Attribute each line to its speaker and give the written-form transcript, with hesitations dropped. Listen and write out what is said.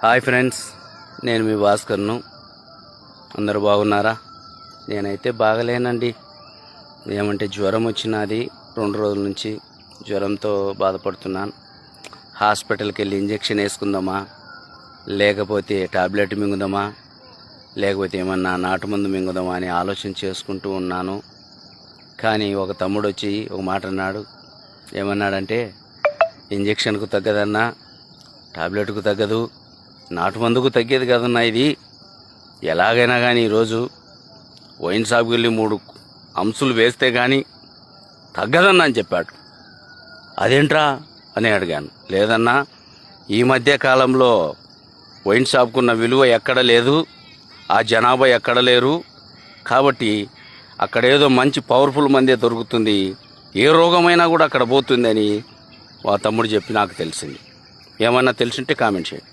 Speaker 1: Hi friends, నేను మీ భాస్కర్ను. అందరూ బాగున్నారా? నేనైతే బాగలేనండి. ఏమంటే జ్వరం వచ్చినది. 2 రోజుల నుంచి జ్వరంతో బాధపడుతున్నాను. హాస్పిటల్కి వెళ్ళి ఇంజెక్షన్ వేసుకుందామా, లేకపోతే టాబ్లెట్ మింగుదామా, లేకపోతే ఏమన్నా నాటు మందు మింగుదామా అని ఆలోచన చేసుకుంటూ ఉన్నాను. కానీ ఒక తమ్ముడు వచ్చి ఒక మాట అన్నాడు. ఏమన్నాడంటే, ఇంజెక్షన్కు తగ్గదన్నా, టాబ్లెట్కు తగ్గదు, నాటు మందుకు తగ్గేది కదన్నా. ఇది ఎలాగైనా కానీ ఈరోజు వైన్ షాప్కి వెళ్ళి 3 అంశులు వేస్తే కానీ తగ్గదన్నా అని చెప్పాడు. అదేంట్రా అని అడిగాను. లేదన్నా, ఈ మధ్య కాలంలో వైన్ షాప్కున్న విలువ ఎక్కడ లేదు, ఆ జనాభా ఎక్కడ లేరు, కాబట్టి అక్కడేదో మంచి పవర్ఫుల్ మందే దొరుకుతుంది, ఏ రోగమైనా కూడా అక్కడ పోతుంది అని మా తమ్ముడు చెప్పి నాకు తెలిసింది. ఏమన్నా తెలిసింటే కామెంట్ చేయండి.